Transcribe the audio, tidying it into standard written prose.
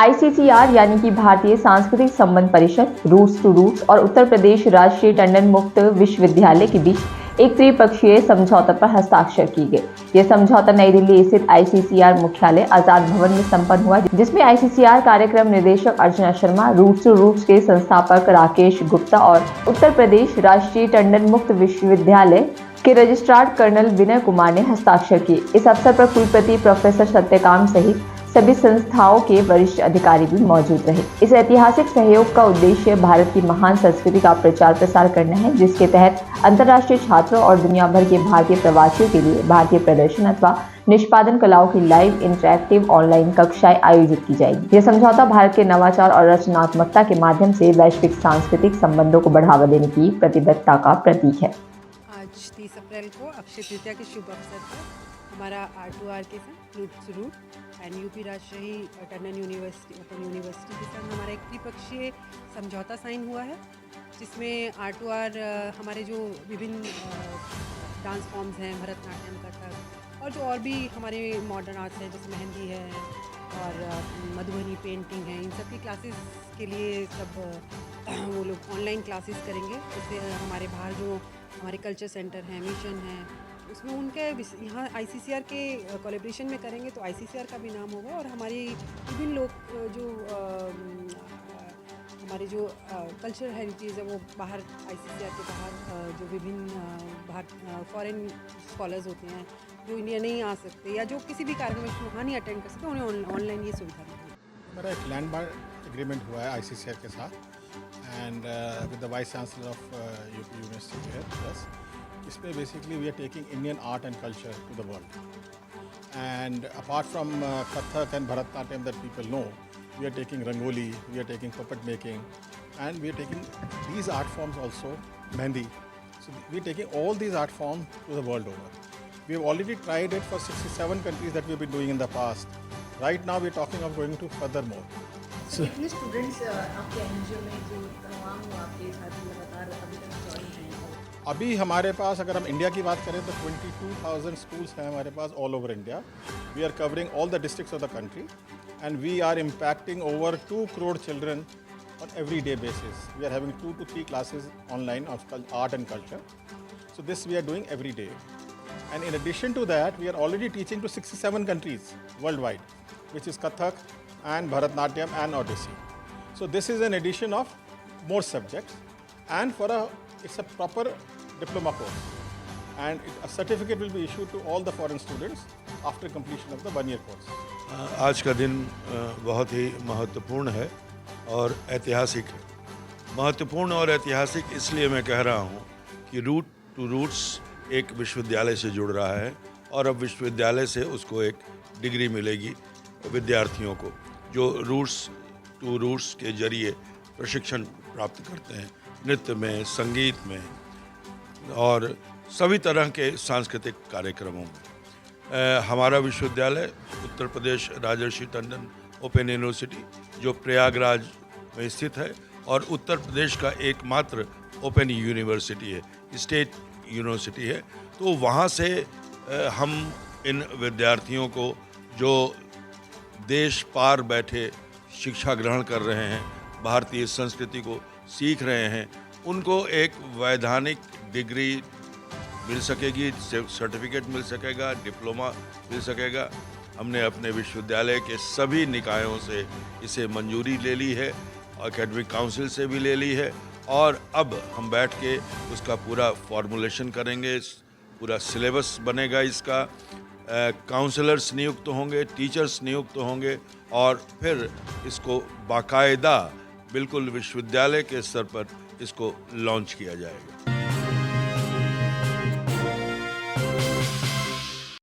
ICCR यानी कि भारतीय सांस्कृतिक संबंध परिषद, रूट्स टू रूट्स और उत्तर प्रदेश राष्ट्रीय टंडन मुक्त विश्वविद्यालय के बीच एक त्रिपक्षीय समझौते पर हस्ताक्षर किए गए। यह समझौता नई दिल्ली स्थित आईसीसीआर मुख्यालय आजाद भवन में संपन्न हुआ, जिसमें आईसीसीआर कार्यक्रम निदेशक Archana Sharma, roots to roots के संस्थापक राकेश गुप्ता और उत्तर प्रदेश राष्ट्रीय टंडन मुक्त विश्वविद्यालय के रजिस्ट्रार कर्नल विनय कुमार ने हस्ताक्षर किए। इस अवसर पर कुलपति प्रोफेसर सत्यकांत सहित सभी संस्थाओं के वरिष्ठ अधिकारी भी मौजूद रहे। इस ऐतिहासिक सहयोग का उद्देश्य भारत की महान संस्कृति का प्रचार प्रसार करना है, जिसके तहत अंतर्राष्ट्रीय छात्रों और दुनिया भर के भारतीय प्रवासियों के लिए भारतीय प्रदर्शन अथवा निष्पादन कलाओं की लाइव इंटरैक्टिव ऑनलाइन कक्षाएं आयोजित की जाएगी। यह समझौता भारत के नवाचार और रचनात्मकता के माध्यम से वैश्विक सांस्कृतिक संबंधों को बढ़ावा देने की प्रतिबद्धता का प्रतीक है। आज 30 अप्रैल को अक्षय तृतीया के शुभ अवसर पर हमारा R2R के साथ roots to roots and UP Rajarshi Tandon university open university के साथ हमारा एक त्रिपक्षीय समझौता साइन हुआ है, जिसमें R2R हमारे जो विभिन्न डांस फॉर्म्स हैं, भरतनाट्यम, कथक और जो और भी हमारे मॉडर्न आर्ट्स हैं जैसे मेहंदी है और मधुबनी पेंटिंग है, इन सब की क्लासेस के लिए सब वो लोग ऑनलाइन क्लासेस करेंगे। उससे हमारे बाहर जो हमारे कल्चर सेंटर हैं, मिशन है, उसमें उनके यहाँ आईसीसीआर के कोलैबोरेशन में करेंगे तो आईसीसीआर का भी नाम होगा और हमारी विभिन्न लोग जो हमारे जो कल्चरल हेरिटेज है वो बाहर आईसीसीआर के बाहर जो विभिन्न फॉरेन स्कॉलर्स होते हैं जो इंडिया नहीं आ सकते या जो किसी भी कार्यक्रम वहाँ नहीं अटेंड कर सकते, उन्हें ऑनलाइन ये सुविधा मिलेगी। हमारा एक लैंड एग्रीमेंट हुआ है आईसीसीआर के साथ and with the vice chancellor of UP university है प्लस इसमें basically we are taking Indian art and culture to the world and apart from Kathak and Bharatanatyam that people know, we are taking rangoli, we are taking puppet making, and we are taking these art forms also, mehndi. So we are taking all these art forms to the world over. We have already tried it for 67 countries that we have been doing in the past. Right now we are talking of going to furthermore. So कितने students आपके NGO में जो तमाम आपके साथ लगातार अभी तक ज्वाइन हैं? अभी हमारे पास अगर हम इंडिया की बात करें तो 22,000 स्कूल्स हैं हमारे पास all over India. We are covering all the districts of the country and we are impacting over 2 crore children on every day basis. We are having 2 to 3 classes online of art and culture. So this we are doing every day. And in addition to that, we are already teaching to 67 countries worldwide, which is Kathak and Bharatnatyam and Odissi. So this is an addition of more subjects, and it's a proper diploma course. And a certificate will be issued to all the foreign students after completion of the 1-year course. आज का दिन बहुत ही महत्वपूर्ण है और ऐतिहासिक है। महत्वपूर्ण और ऐतिहासिक इसलिए मैं कह रहा हूँ कि रूट टू रूट्स एक विश्वविद्यालय से जुड़ रहा है और अब विश्वविद्यालय से उसको एक डिग्री मिलेगी विद्यार्थियों को जो रूट्स टू रूट्स के जरिए प्रशिक्षण प्राप्त करते हैं नृत्य में, संगीत में और सभी तरह के सांस्कृतिक कार्यक्रमों में। हमारा विश्वविद्यालय उत्तर प्रदेश राजर्षि टंडन ओपन यूनिवर्सिटी जो प्रयागराज में स्थित है और उत्तर प्रदेश का एकमात्र ओपन यूनिवर्सिटी है, स्टेट यूनिवर्सिटी है, तो वहाँ से हम इन विद्यार्थियों को जो देश पार बैठे शिक्षा ग्रहण कर रहे हैं, भारतीय संस्कृति को सीख रहे हैं, उनको एक वैधानिक डिग्री मिल सकेगी, सर्टिफिकेट मिल सकेगा, डिप्लोमा मिल सकेगा। हमने अपने विश्वविद्यालय के सभी निकायों से इसे मंजूरी ले ली है, एकेडमिक काउंसिल से भी ले ली है और अब हम बैठ के उसका पूरा फॉर्मुलेशन करेंगे, पूरा सिलेबस बनेगा इसका, काउंसलर्स नियुक्त होंगे, टीचर्स नियुक्त होंगे और फिर इसको बाकायदा बिल्कुल विश्वविद्यालय के स्तर पर इसको लॉन्च किया जाएगा।